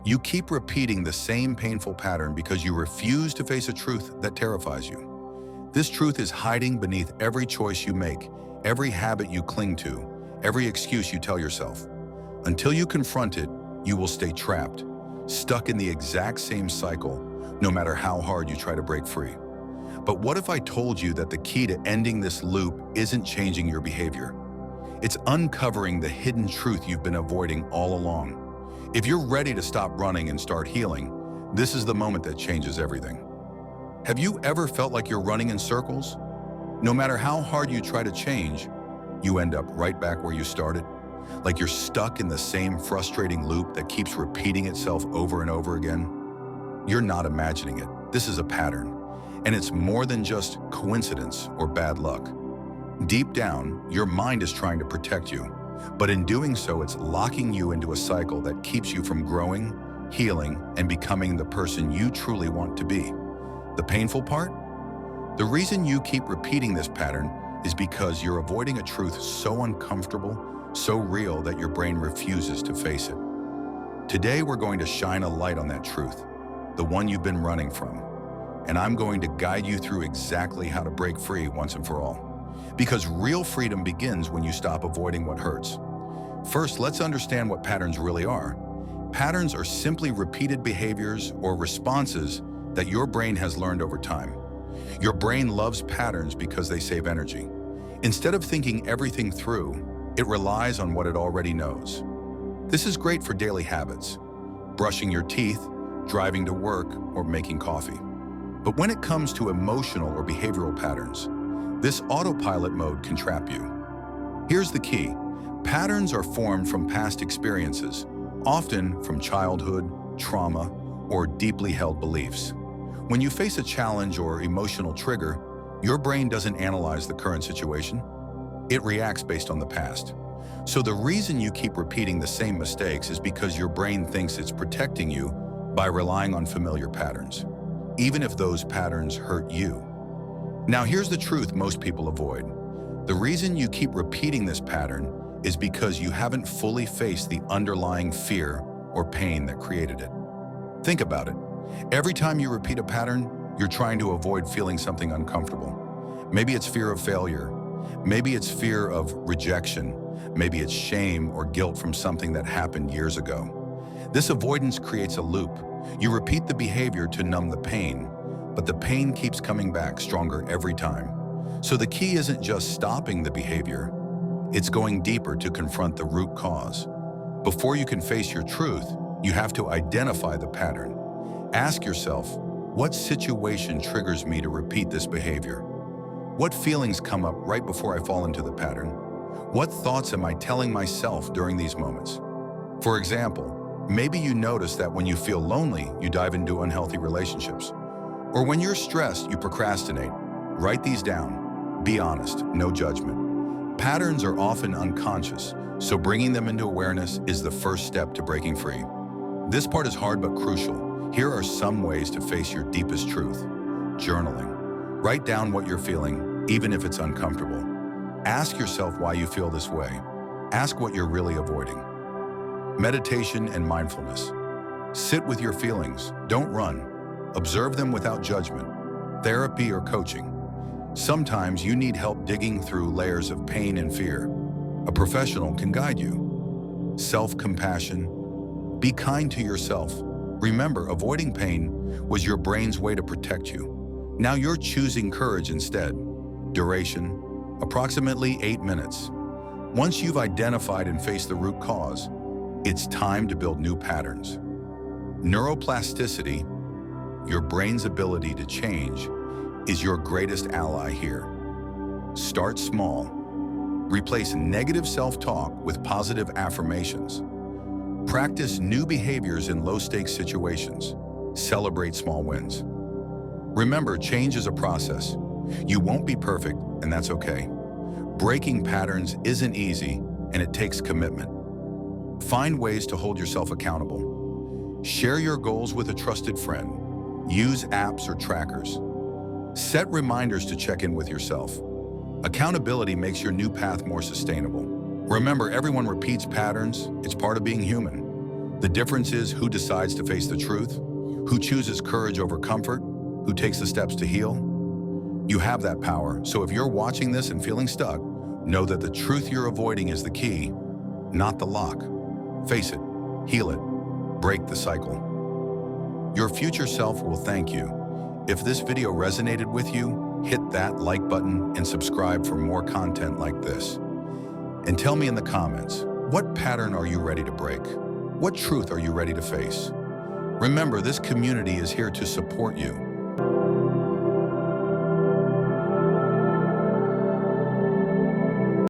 You keep repeating the same painful pattern because you refuse to face a truth that terrifies you. This truth is hiding beneath every choice you make, every habit you cling to, every excuse you tell yourself. Until you confront it, you will stay trapped, stuck in the exact same cycle, no matter how hard you try to break free. But what if I told you that the key to ending this loop isn't changing your behavior? It's uncovering the hidden truth you've been avoiding all along. If you're ready to stop running and start healing, this is the moment that changes everything. Have you ever felt like you're running in circles? No matter how hard you try to change, you end up right back where you started, like you're stuck in the same frustrating loop that keeps repeating itself over and over again. You're not imagining it. This is a pattern, and it's more than just coincidence or bad luck. Deep down, your mind is trying to protect you, but in doing so, it's locking you into a cycle that keeps you from growing, healing, and becoming the person you truly want to be. The painful part? The reason you keep repeating this pattern is because you're avoiding a truth so uncomfortable, so real that your brain refuses to face it. Today, we're going to shine a light on that truth, the one you've been running from, and I'm going to guide you through exactly how to break free once and for all. Because real freedom begins when you stop avoiding what hurts. First, let's understand what patterns really are. Patterns are simply repeated behaviors or responses that your brain has learned over time. Your brain loves patterns because they save energy. Instead of thinking everything through, it relies on what it already knows. This is great for daily habits, brushing your teeth, driving to work, or making coffee. But when it comes to emotional or behavioral patterns, this autopilot mode can trap you. Here's the key. Patterns are formed from past experiences, often from childhood, trauma, or deeply held beliefs. When you face a challenge or emotional trigger, your brain doesn't analyze the current situation. It reacts based on the past. So the reason you keep repeating the same mistakes is because your brain thinks it's protecting you by relying on familiar patterns, even if those patterns hurt you. Now here's the truth most people avoid. The reason you keep repeating this pattern is because you haven't fully faced the underlying fear or pain that created it. Think about it. Every time you repeat a pattern, you're trying to avoid feeling something uncomfortable. Maybe it's fear of failure. Maybe it's fear of rejection. Maybe it's shame or guilt from something that happened years ago. This avoidance creates a loop. You repeat the behavior to numb the pain, but the pain keeps coming back stronger every time. So the key isn't just stopping the behavior, it's going deeper to confront the root cause. Before you can face your truth, you have to identify the pattern. Ask yourself, what situation triggers me to repeat this behavior? What feelings come up right before I fall into the pattern? What thoughts am I telling myself during these moments? For example, maybe you notice that when you feel lonely, you dive into unhealthy relationships. Or when you're stressed, you procrastinate. Write these down. Be honest, no judgment. Patterns are often unconscious, so bringing them into awareness is the first step to breaking free. This part is hard but crucial. Here are some ways to face your deepest truth. Journaling. Write down what you're feeling, even if it's uncomfortable. Ask yourself why you feel this way. Ask what you're really avoiding. Meditation and mindfulness. Sit with your feelings. Don't run. Observe them without judgment. Therapy or coaching. Sometimes you need help digging through layers of pain and fear. A professional can guide you. Self-compassion. Be kind to yourself. Remember, avoiding pain was your brain's way to protect you. Now you're choosing courage instead. Duration. Approximately 8 minutes. Once you've identified and faced the root cause, it's time to build new patterns. Neuroplasticity, your brain's ability to change, is your greatest ally here. Start small. Replace negative self-talk with positive affirmations. Practice new behaviors in low-stakes situations. Celebrate small wins. Remember, change is a process. You won't be perfect, and that's okay. Breaking patterns isn't easy, and it takes commitment. Find ways to hold yourself accountable. Share your goals with a trusted friend. Use apps or trackers. Set reminders to check in with yourself. Accountability makes your new path more sustainable. Remember, everyone repeats patterns. It's part of being human. The difference is who decides to face the truth, who chooses courage over comfort, who takes the steps to heal. You have that power, so if you're watching this and feeling stuck, know that the truth you're avoiding is the key, not the lock. Face it, heal it, break the cycle. Your future self will thank you. If this video resonated with you, hit that like button and subscribe for more content like this. And tell me in the comments, what pattern are you ready to break? What truth are you ready to face? Remember, this community is here to support you.